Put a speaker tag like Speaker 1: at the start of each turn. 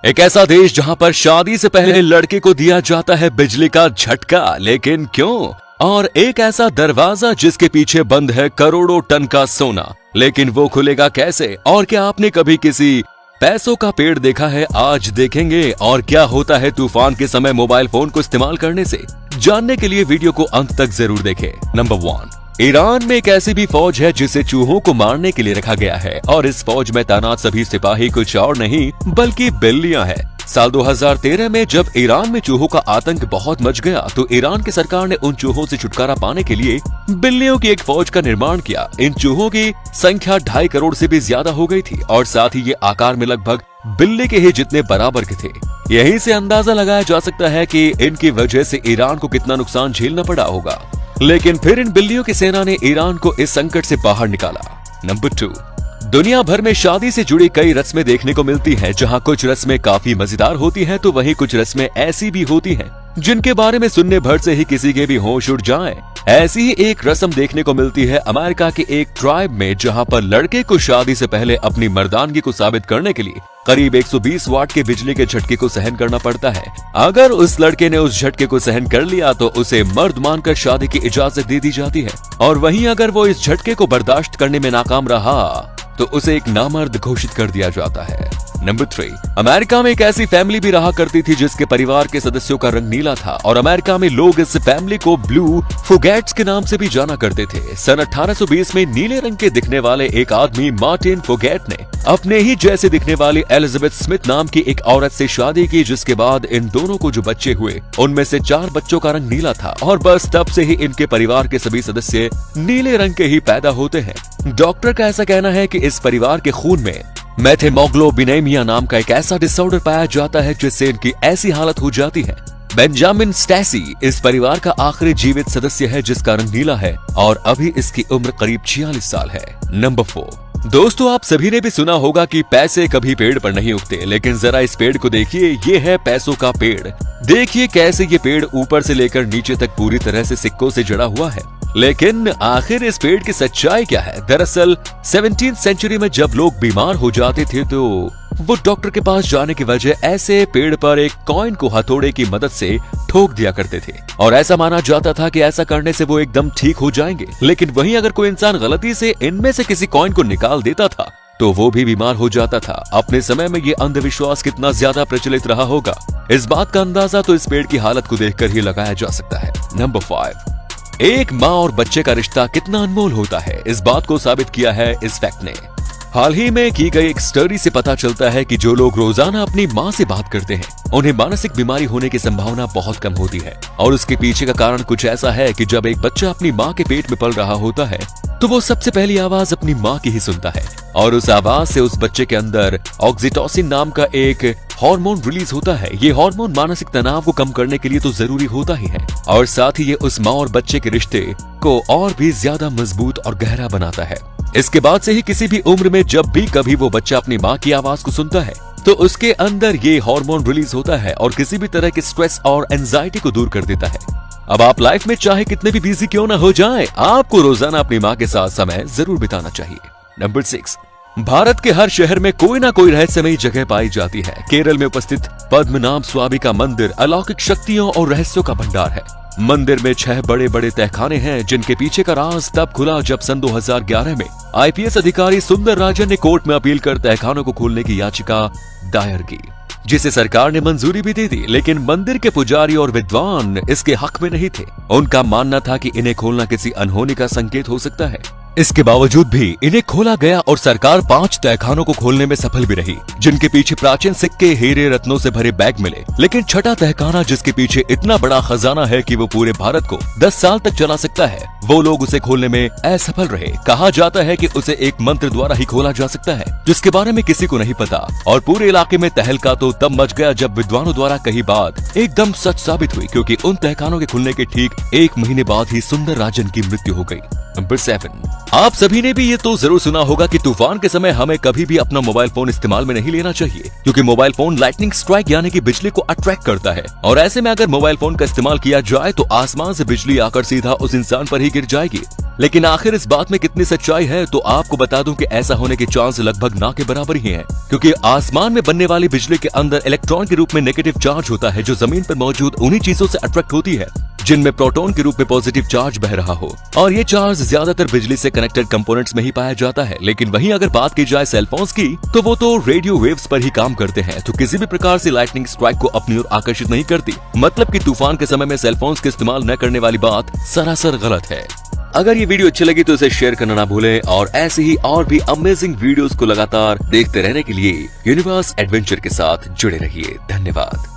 Speaker 1: एक ऐसा देश जहां पर शादी से पहले लड़के को दिया जाता है बिजली का झटका, लेकिन क्यों? और एक ऐसा दरवाजा जिसके पीछे बंद है करोड़ों टन का सोना, लेकिन वो खुलेगा कैसे? और क्या आपने कभी किसी पैसों का पेड़ देखा है? आज देखेंगे। और क्या होता है तूफान के समय मोबाइल फोन को इस्तेमाल करने से? जानने के लिए वीडियो को अंत तक जरूर देखें। नंबर 1, ईरान में एक ऐसी भी फौज है जिसे चूहों को मारने के लिए रखा गया है, और इस फौज में तैनात सभी सिपाही कुछ और नहीं बल्कि बिल्लियां हैं। साल 2013 में जब ईरान में चूहों का आतंक बहुत मच गया तो ईरान की सरकार ने उन चूहों से छुटकारा पाने के लिए बिल्लियों की एक फौज का निर्माण किया। इन चूहों की संख्या 2.5 करोड़ से भी ज्यादा हो गई थी, और साथ ही ये आकार में लगभग बिल्ली के ही जितने बराबर के थे। यहीं से अंदाजा लगाया जा सकता है कि इनकी वजह से ईरान को कितना नुकसान झेलना पड़ा होगा। लेकिन फिर इन बिल्लियों की सेना ने ईरान को इस संकट से बाहर निकाला। नंबर 2, दुनिया भर में शादी से जुड़ी कई रस्में देखने को मिलती हैं, जहां कुछ रस्में काफी मजेदार होती हैं तो वहीं कुछ रस्में ऐसी भी होती हैं जिनके बारे में सुनने भर से ही किसी के भी होश उड़ जाएं। ऐसी ही एक रस्म देखने को मिलती है अमेरिका के एक ट्राइब में, जहां पर लड़के को शादी से पहले अपनी मर्दानगी को साबित करने के लिए करीब 120 वाट के बिजली के झटके को सहन करना पड़ता है। अगर उस लड़के ने उस झटके को सहन कर लिया तो उसे मर्द मानकर शादी की इजाजत दे दी जाती है, और वहीं अगर वो इस झटके को बर्दाश्त करने में नाकाम रहा तो उसे एक नामर्द घोषित कर दिया जाता है। नंबर 3, अमेरिका में एक ऐसी फैमिली भी रहा करती थी जिसके परिवार के सदस्यों का रंग नीला था, और अमेरिका में लोग इस फैमिली को ब्लू फुगेट्स के नाम से भी जाना करते थे। सन 1820 में नीले रंग के दिखने वाले एक आदमी मार्टिन फुगेट ने अपने ही जैसे दिखने वाली एलिजाबेथ स्मिथ नाम की एक औरत से शादी की, जिसके बाद इन दोनों को जो बच्चे हुए उनमें से 4 बच्चों का रंग नीला था, और बस तब से ही इनके परिवार के सभी सदस्य नीले रंग के ही पैदा होते हैं। डॉक्टर का ऐसा कहना है कि इस परिवार के खून में मेथेमोग्लोबिनेमिया नाम का एक ऐसा डिसऑर्डर पाया जाता है जिससे इनकी ऐसी हालत हो जाती है। बेंजामिन स्टैसी इस परिवार का आखिरी जीवित सदस्य है जिसका रंग नीला है, और अभी इसकी उम्र करीब 46 साल है। नंबर 4, दोस्तों आप सभी ने भी सुना होगा कि पैसे कभी पेड़ पर नहीं उगते, लेकिन जरा इस पेड़ को देखिए, ये है पैसों का पेड़। देखिए कैसे ये पेड़ ऊपर से लेकर नीचे तक पूरी तरह से सिक्कों से जड़ा हुआ है। लेकिन आखिर इस पेड़ की सच्चाई क्या है? दरअसल 17वीं सेंचुरी में जब लोग बीमार हो जाते थे तो वो डॉक्टर के पास जाने की वजह ऐसे पेड़ पर एक कॉइन को हथौड़े की मदद से ठोक दिया करते थे, और ऐसा माना जाता था कि ऐसा करने से वो एकदम ठीक हो जाएंगे। लेकिन वहीं अगर कोई इंसान गलती से इनमें से किसी कॉइन को निकाल देता था तो वो भी बीमार हो जाता था। अपने समय में ये अंधविश्वास कितना ज्यादा प्रचलित रहा होगा, इस बात का अंदाजा तो इस पेड़ की हालत को देखकर ही लगाया जा सकता है। नंबर 5, एक माँ और बच्चे का रिश्ता कितना अनमोल होता है, इस बात को साबित किया है इस फैक्ट ने। हाल ही में की गई एक स्टडी से पता चलता है कि जो लोग रोजाना अपनी माँ से बात करते हैं उन्हें मानसिक बीमारी होने की संभावना बहुत कम होती है, और उसके पीछे का कारण कुछ ऐसा है कि जब एक बच्चा अपनी माँ के पेट में पल रहा होता है तो वो सबसे पहली आवाज अपनी माँ की ही सुनता है, और उस आवाज से उस बच्चे के अंदर ऑक्सीटोसिन नाम का एक हार्मोन रिलीज होता है। ये हार्मोन मानसिक तनाव को कम करने के लिए तो जरूरी होता ही है, और साथ ही ये उस माँ और बच्चे के रिश्ते को और भी ज्यादा मजबूत और गहरा बनाता है। इसके बाद से ही किसी भी उम्र में जब भी कभी वो बच्चा अपनी माँ की आवाज को सुनता है तो उसके अंदर ये हार्मोन रिलीज होता है और किसी भी तरह के स्ट्रेस और एंजाइटी को दूर कर देता है। अब आप लाइफ में चाहे कितने भी बिजी क्यों ना हो जाएं, आपको रोजाना अपनी माँ के साथ समय जरूर बिताना चाहिए। नंबर 6, भारत के हर शहर में कोई ना कोई रहस्यमयी जगह पाई जाती है। केरल में उपस्थित पद्मनाभ स्वामी का मंदिर अलौकिक शक्तियों और रहस्यों का भंडार है। मंदिर में 6 बड़े बड़े तहखाने हैं, जिनके पीछे का राज तब खुला जब सन 2011 में IPS अधिकारी सुंदर राजन ने कोर्ट में अपील कर तहखानों को खोलने की याचिका दायर की, जिसे सरकार ने मंजूरी भी दे दी। लेकिन मंदिर के पुजारी और विद्वान इसके हक में नहीं थे। उनका मानना था कि इन्हें खोलना किसी अनहोनी का संकेत हो सकता है। इसके बावजूद भी इन्हें खोला गया और सरकार 5 तहखानों को खोलने में सफल भी रही, जिनके पीछे प्राचीन सिक्के, हीरे रत्नों से भरे बैग मिले। लेकिन छठा तहखाना, जिसके पीछे इतना बड़ा खजाना है कि वो पूरे भारत को 10 साल तक चला सकता है, वो लोग उसे खोलने में असफल रहे। कहा जाता है कि उसे एक मंत्र द्वारा ही खोला जा सकता है, जिसके बारे में किसी को नहीं पता। और पूरे इलाके में तहलका तो तब मच गया जब विद्वानों द्वारा कही बात एकदम सच साबित हुई, क्योंकि उन तहखानों के खुलने के ठीक 1 महीने बाद ही सुंदर राजन की मृत्यु हो गई। नंबर 7, आप सभी ने भी ये तो जरूर सुना होगा कि तूफान के समय हमें कभी भी अपना मोबाइल फोन इस्तेमाल में नहीं लेना चाहिए, क्योंकि मोबाइल फोन लाइटनिंग स्ट्राइक यानी कि बिजली को अट्रैक्ट करता है और ऐसे में अगर मोबाइल फोन का इस्तेमाल किया जाए तो आसमान से बिजली आकर सीधा उस इंसान पर ही गिर जाएगी। लेकिन आखिर इस बात में कितनी सच्चाई है, तो आपको बता दूं कि ऐसा होने के चांस लगभग ना के बराबर ही हैं, क्योंकि आसमान में बनने वाली बिजली के अंदर इलेक्ट्रॉन के रूप में नेगेटिव चार्ज होता है जो जमीन पर मौजूद उन्हीं चीजों से अट्रैक्ट होती है जिनमें प्रोटॉन के रूप में पॉजिटिव चार्ज बह रहा हो, और ये चार्ज ज्यादातर बिजली से कनेक्टेड कंपोनेंट्स में ही पाया जाता है। लेकिन वहीं अगर बात की जाए सेलफोन्स की, तो वो तो रेडियो वेव्स पर ही काम करते हैं, तो किसी भी प्रकार से लाइटनिंग स्ट्राइक को अपनी ओर आकर्षित नहीं करती। मतलब कि तूफान के समय में सेलफोन्स का इस्तेमाल न करने वाली बात सरासर गलत है। अगर ये वीडियो अच्छी लगी तो इसे शेयर करना ना भूलें और ऐसे ही और भी अमेजिंग वीडियोस को लगातार देखते रहने के लिए यूनिवर्स एडवेंचर के साथ जुड़े रहिए। धन्यवाद।